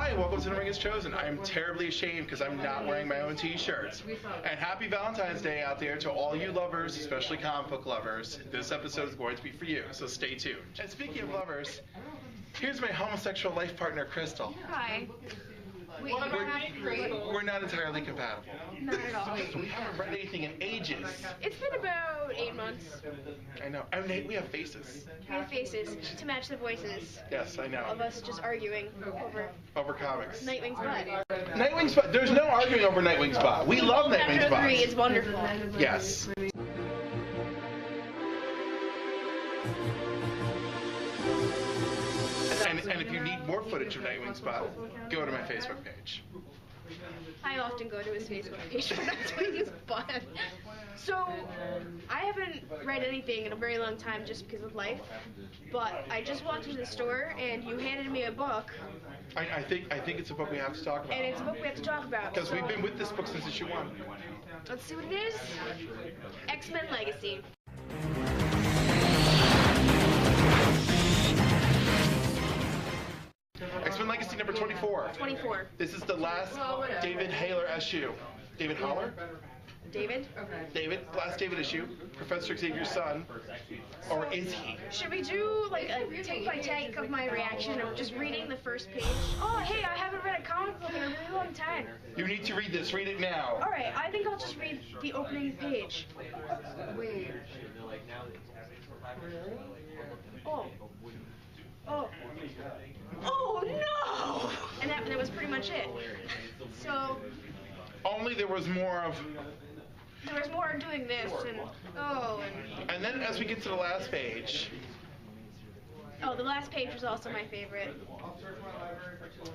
Hi, welcome to The Ring Is Chosen. I am terribly ashamed because I'm not wearing my own t-shirts. And happy Valentine's Day out there to all you lovers, especially comic book lovers. This episode is going to be for you, so stay tuned. And speaking of lovers, here's my homosexual life partner, Crystal. Hi. We're not entirely compatible. Not at all. We haven't read anything in ages. It's been about 8 months. I know. And we have faces. We have faces to match the voices Yes, I know. of us just arguing Over comics. Nightwing's butt. Nightwing's butt. There's no arguing over Nightwing's butt. We love Nightwing's Chapter butt. 3 is wonderful. Yes. And if you need more footage of Nightwing's butt, go to my Facebook page. I often go to his Facebook page for Nightwing's butt. So, I haven't read anything in a very long time just because of life, but I just walked into the store and you handed me a book. I think it's a book we have to talk about. And it's a book we have to talk about. Because we've been with this book since issue 1. Let's see what it is. X-Men Legacy. X-Men Legacy number 24. 24. This is the last David Haller issue. David Haller? David? David, last David issue. Professor Xavier's son. Or is he? Should we do like a take by take of my reaction of just reading the first page? Oh, hey, I haven't read a comic book in a really long time. You need to read this. Read it now. All right, I think I'll just read the opening page. Wait. Oh. Oh. Oh no! And that was pretty much it. So Only there was more of... there was more doing this and And then as we get to the last page... Oh, the last page was also my favorite.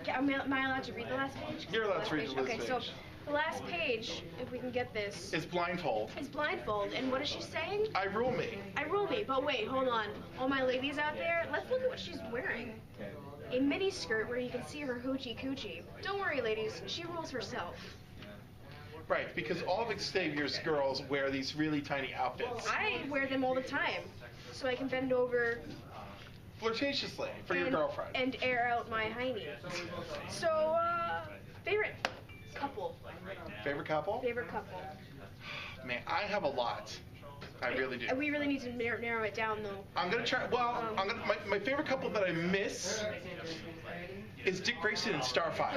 Am I allowed to read the last page? You're allowed to read the last Okay, page. so the last page, if we can get this, Is blindfold. is blindfold. And what is she saying? I rule me. I rule me, but wait, hold on. All my ladies out there, let's look at what she's wearing. A mini skirt where you can see her hoochie coochie. Don't worry, ladies, she rules herself. Right, because all of Xavier's girls wear these really tiny outfits. I wear them all the time, so I can bend over Flirtatiously, for your girlfriend. and air out my hiney. So, favorite couple. Favorite couple? Favorite couple. Man, I have a lot. I really do. We really need to narrow it down, though. I'm gonna try. Well, my favorite couple that I miss is Dick Grayson and Starfire.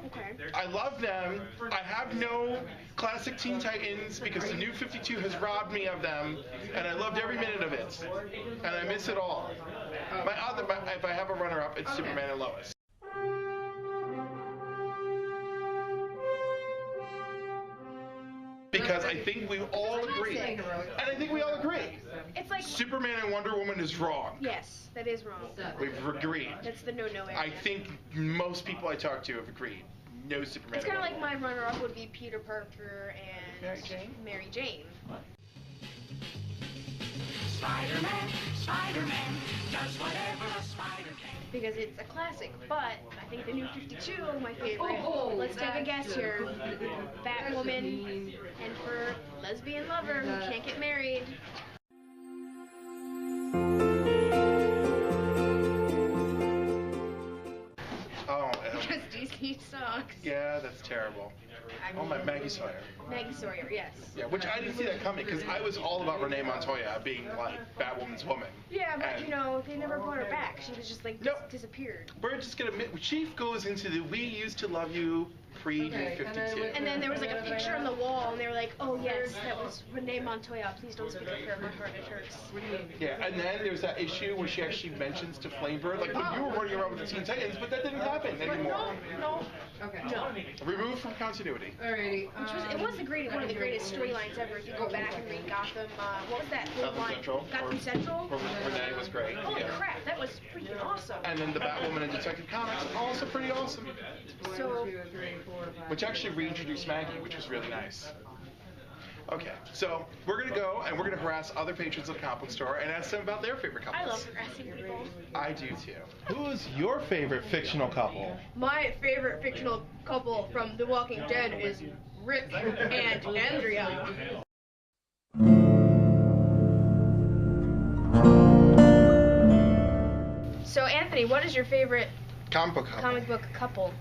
Okay. I love them. I have no classic Teen Titans because the new 52 has robbed me of them, and I loved every minute of it, and I miss it all. If I have a runner-up, it's Superman and Lois. Because I think we all agree, and I think we all agree, It's like, Superman and Wonder Woman is wrong. yes, that is wrong. We've agreed. That's the no-no area. I think most people I talk to have agreed. No Superman. It's kind of and like my runner-up would be Peter Parker and Mary Jane? Mary Jane. Spider-Man, Spider-Man, does whatever a spider can. Because it's a classic, but I think the new 52 is my favorite. Let's take a guess here. Batwoman and her lesbian lover who can't get married. Oh, Because DC sucks. yeah, that's terrible. Oh, my Maggie Sawyer. Maggie Sawyer, yes. Yeah, which I didn't see that coming because I was all about Renee Montoya being like Batwoman's woman. Yeah, but And you know, they never brought her back. She was just like Nope. disappeared. we're just gonna admit, Chief goes into the "We used to love you" pre-New 52. And then there was like a picture on the wall, and they were like, "Oh yes, that was Renee Montoya. Please don't speak of her. My heart it hurts." Yeah, and then there's that issue where she actually mentions to Flamebird, like, "Well, you were running around with the Teen Titans, but that didn't happen anymore." No. Okay. No. Removed from continuity. Alrighty. It was one of the greatest storylines ever. If you go back and read Gotham, what was that whole Gotham line? Central. Gotham Central. Where Renee was great. Holy Yeah. crap, that was freaking awesome. And then the Batwoman in Detective Comics, also pretty awesome. So- 1, 2, 3, 4, 5. Which actually reintroduced Maggie, which was really nice. Okay, so we're gonna go and we're gonna harass other patrons of the comic book store and ask them about their favorite couples. I love harassing people. I do too. Who is your favorite fictional couple? My favorite fictional couple from The Walking Dead is Rick and Andrea. Stephanie, what is your favorite Comic book couple. comic book couple?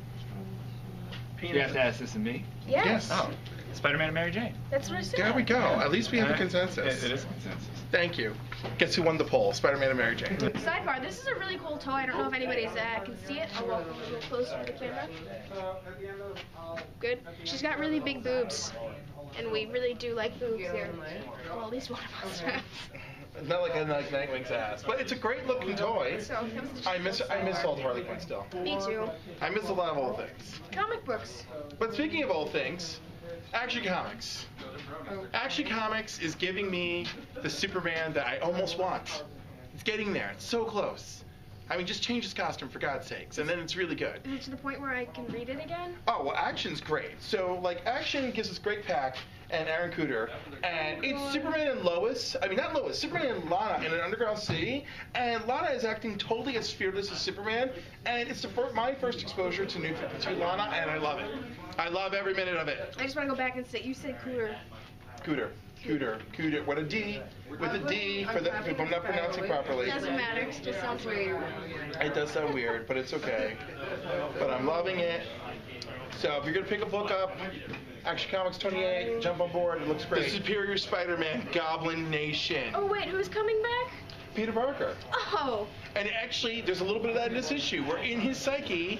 You have to ask this of me. Yes. Oh, Spider-Man and Mary Jane. That's what I said. there we go. At least we have a consensus. It is a consensus. Thank you. Guess who won the poll? Spider-Man and Mary Jane. Sidebar, this is a really cool toy. I don't know if anybody's can see it. I'll walk a little closer to the camera. Good. She's got really big boobs. And we really do like boobs here. Well, at least one of us has. Not like Nightwing's ass, but it's a great looking toy. So, that was I miss old Harley Quinn still. Me too. I miss a lot of old things. Comic books. But speaking of old things, Action Comics. Action Comics is giving me the Superman that I almost want. It's getting there. It's so close. I mean, just change his costume for God's sakes, and then it's really good. Is it to the point where I can read it again? Oh, well, Action's great. So, like, Action gives us Greg Pak and Aaron Kuder, and it's Superman and Lois. I mean, not Lois, Superman and Lana in an underground city, and Lana is acting totally as fearless as Superman, and it's my first exposure to New 52 Lana, and I love it. I love every minute of it. I just want to go back and say, you said cooler. Kuder. What a D, with a D, if I'm not pronouncing properly. Doesn't matter. It just sounds weird. It does sound weird, but it's okay. But I'm loving it. So if you're going to pick a book up, Action Comics 28, jump on board. It looks great. The Superior Spider-Man, Goblin Nation. Oh, wait, who's coming back? Peter Parker. Oh. And actually, there's a little bit of that in this issue, where in his psyche,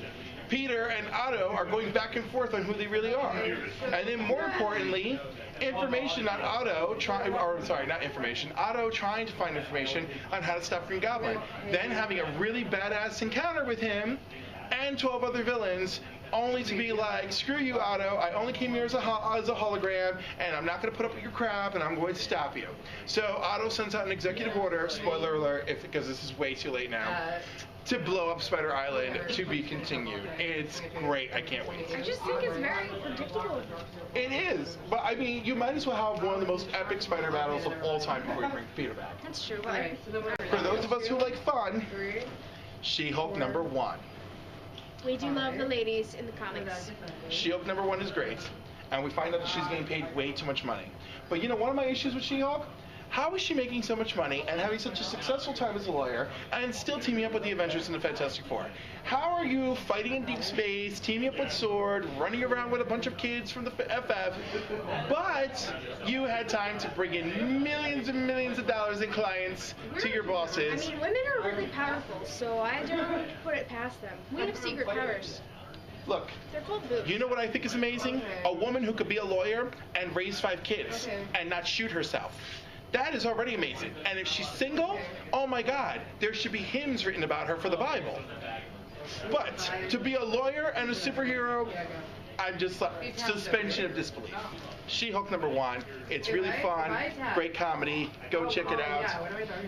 Peter and Otto are going back and forth on who they really are. And then more importantly, Otto trying to find information on how to stop Green Goblin. Then having a really badass encounter with him and 12 other villains, only to be like, screw you, Otto, I only came here as a hologram, and I'm not going to put up with your crap, and I'm going to stop you. So Otto sends out an executive order, spoiler alert, because this is way too late now, to blow up Spider Island, to be continued. It's great. I can't wait. I just think it's very predictable. It is. But, I mean, you might as well have one of the most epic spider battles of all time before you bring Peter back. That's true. For those of us who like fun, She-Hulk #1. We do love the ladies in the comics. She-Hulk #1 is great, and we find out that she's getting paid way too much money. But you know, one of my issues with She-Hulk? How is she making so much money and having such a successful time as a lawyer and still teaming up with the Avengers and the Fantastic Four? How are you fighting in deep space, teaming up with Sword, running around with a bunch of kids from the FF, but you had time to bring in millions and millions of dollars in clients to your bosses? I mean, women are really powerful, so I don't put it past them. We have secret powers. Look, They're called boobs. you know what I think is amazing? A woman who could be a lawyer and raise 5 kids and not shoot herself. That is already amazing. And if she's single, oh my God, there should be hymns written about her for the Bible. But to be a lawyer and a superhero, I'm just like, suspension of disbelief. She-Hulk #1. It's really fun, great comedy. Go check it out.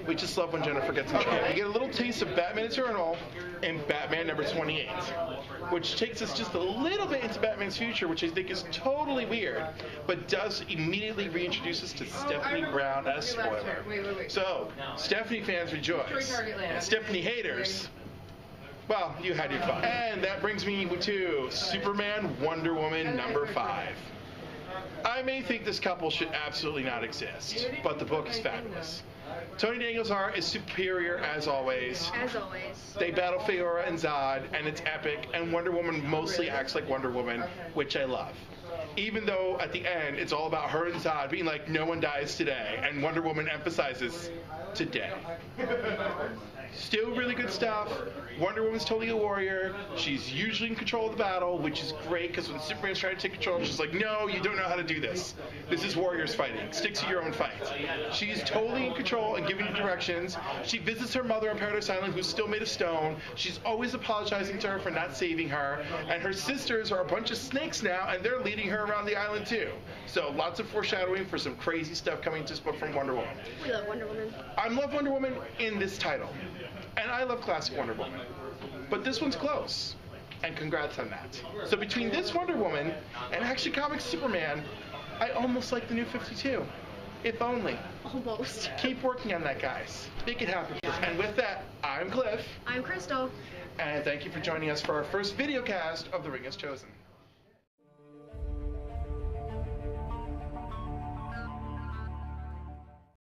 We just love when Jennifer gets in trouble. We get a little taste of Batman Eternal in Batman #28, which takes us just a little bit into Batman's future, which I think is totally weird, but does immediately reintroduce us to Stephanie Brown as spoiler. So, Stephanie fans rejoice, and Stephanie haters, well, you had your fun. And that brings me to Superman Wonder Woman #5. I may think this couple should absolutely not exist, but the book is fabulous. Tony Daniels' art is superior as always. As always. They battle Feora and Zod, and it's epic, and Wonder Woman mostly acts like Wonder Woman, which I love. Even though at the end it's all about her and Zod being like, no one dies today, and Wonder Woman emphasizes today. Still really good stuff. Wonder Woman's totally a warrior. She's usually in control of the battle, which is great because when Superman's trying to take control, she's like, no, you don't know how to do this. This is warriors fighting. Stick to your own fight. She's totally in control and giving you directions. She visits her mother on Paradise Island, who's still made of stone. She's always apologizing to her for not saving her. And her sisters are a bunch of snakes now, and they're leading her around the island too. So lots of foreshadowing for some crazy stuff coming to this book from Wonder Woman. We love Wonder Woman. I love Wonder Woman in this title. And I love classic Wonder Woman. But this one's close. And congrats on that. So between this Wonder Woman and Action Comics Superman, I almost like the New 52. If only. Almost. Keep working on that, guys. Make it happen. And with that, I'm Cliff. I'm Crystal. And thank you for joining us for our first video cast of The Ring Has Chosen.